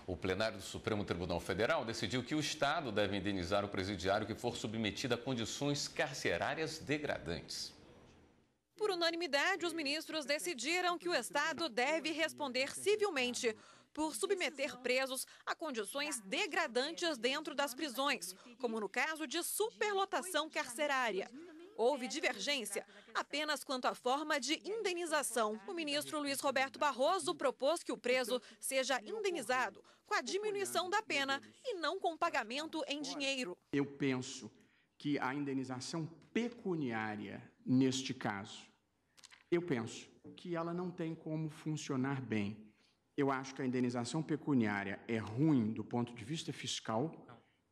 O plenário do Supremo Tribunal Federal decidiu que o Estado deve indenizar o presidiário que for submetido a condições carcerárias degradantes. Por unanimidade, os ministros decidiram que o Estado deve responder civilmente por submeter presos a condições degradantes dentro das prisões, como no caso de superlotação carcerária. Houve divergência apenas quanto à forma de indenização. O ministro Luiz Roberto Barroso propôs que o preso seja indenizado com a diminuição da pena e não com pagamento em dinheiro. Eu penso que a indenização pecuniária, neste caso, eu penso que ela não tem como funcionar bem. Eu acho que a indenização pecuniária é ruim do ponto de vista fiscal,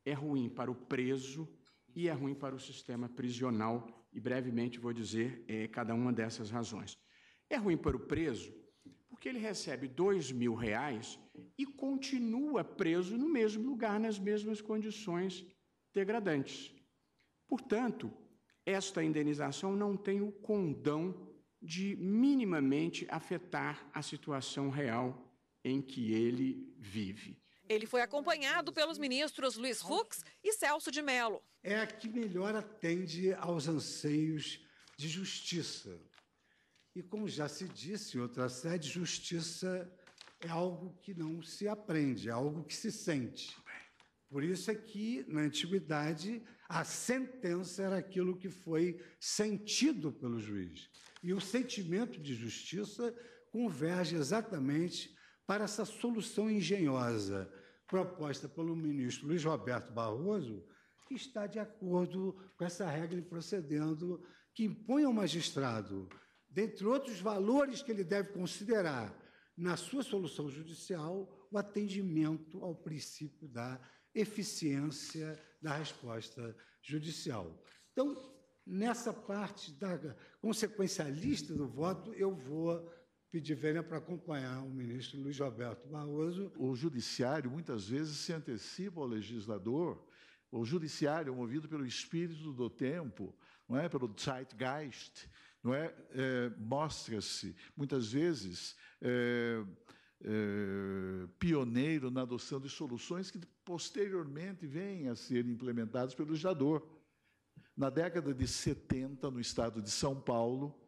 é ruim para o preso e é ruim para o sistema prisional. E brevemente vou dizer cada uma dessas razões. É ruim para o preso porque ele recebe R$2.000 e continua preso no mesmo lugar, nas mesmas condições degradantes. Portanto, esta indenização não tem o condão de minimamente afetar a situação real em que ele vive. Ele foi acompanhado pelos ministros Luiz Fux e Celso de Mello. É a que melhor atende aos anseios de justiça. E como já se disse em outra sede, justiça é algo que não se aprende, é algo que se sente. Por isso é que, na antiguidade, a sentença era aquilo que foi sentido pelo juiz. E o sentimento de justiça converge exatamente para essa solução engenhosa proposta pelo ministro Luiz Roberto Barroso, que está de acordo com essa regra procedendo, que impõe ao magistrado, dentre outros valores que ele deve considerar na sua solução judicial, o atendimento ao princípio da eficiência da resposta judicial. Então, nessa parte da consequencialista do voto, eu vou pedir vênia para acompanhar o ministro Luiz Roberto Barroso. O judiciário, muitas vezes, se antecipa ao legislador. O judiciário, movido pelo espírito do tempo, não é? Pelo Zeitgeist, não é? Mostra-se, muitas vezes, pioneiro na adoção de soluções que, posteriormente, vêm a ser implementadas pelo legislador. Na década de 70, no estado de São Paulo,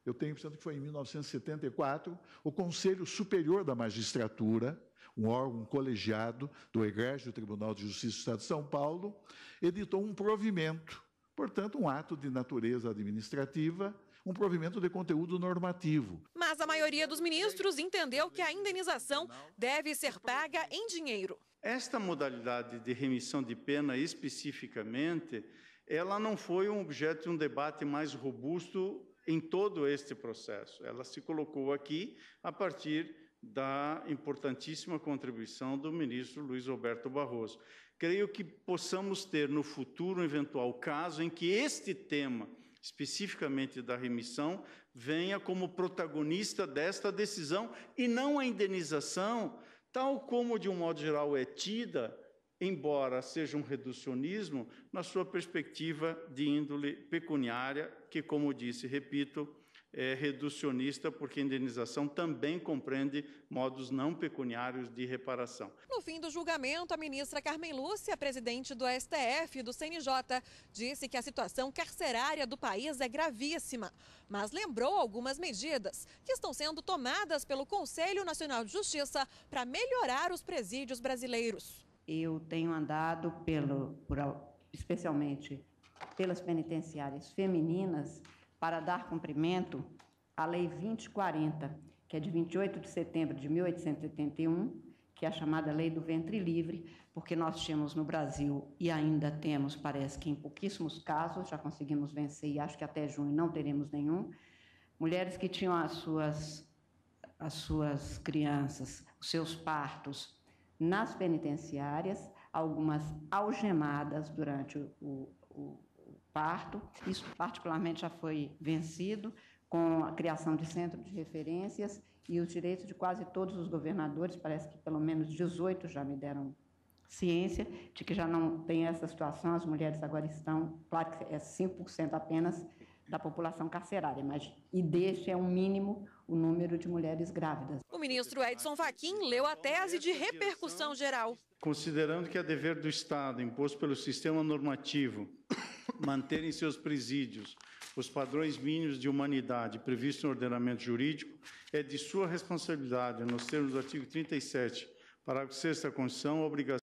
eu tenho a impressão que foi em 1974, o Conselho Superior da Magistratura, um órgão colegiado do Egrégio Tribunal de Justiça do Estado de São Paulo, editou um provimento, portanto, um ato de natureza administrativa, um provimento de conteúdo normativo. Mas a maioria dos ministros entendeu que a indenização deve ser paga em dinheiro. Esta modalidade de remissão de pena, especificamente, ela não foi um objeto de um debate mais robusto em todo este processo. Ela se colocou aqui a partir da importantíssima contribuição do ministro Luiz Roberto Barroso. Creio que possamos ter no futuro um eventual caso em que este tema, especificamente da remissão, venha como protagonista desta decisão e não a indenização, tal como, de um modo geral, é tida, embora seja um reducionismo, na sua perspectiva de índole pecuniária, que, como disse, repito, é reducionista, porque a indenização também compreende modos não pecuniários de reparação. No fim do julgamento, a ministra Carmen Lúcia, presidente do STF e do CNJ, disse que a situação carcerária do país é gravíssima, mas lembrou algumas medidas que estão sendo tomadas pelo Conselho Nacional de Justiça para melhorar os presídios brasileiros. Eu tenho andado, especialmente pelas penitenciárias femininas, para dar cumprimento à Lei 2040, que é de 28 de setembro de 1881, que é a chamada Lei do Ventre Livre, porque nós tínhamos no Brasil, e ainda temos, parece que em pouquíssimos casos, já conseguimos vencer, e acho que até junho não teremos nenhum, mulheres que tinham as suas crianças, os seus partos, nas penitenciárias, algumas algemadas durante o parto. Isso, particularmente, já foi vencido com a criação de centros de referências e os direitos de quase todos os governadores, parece que pelo menos 18 já me deram ciência de que já não tem essa situação, as mulheres agora estão, claro que é 5% apenas da população carcerária, e deste é um mínimo o número de mulheres grávidas. O ministro Edson Fachin leu a tese de repercussão geral. Considerando que é dever do Estado, imposto pelo sistema normativo, manter em seus presídios os padrões mínimos de humanidade previstos no ordenamento jurídico, é de sua responsabilidade, nos termos do artigo 37, parágrafo 6º da Constituição, a obrigação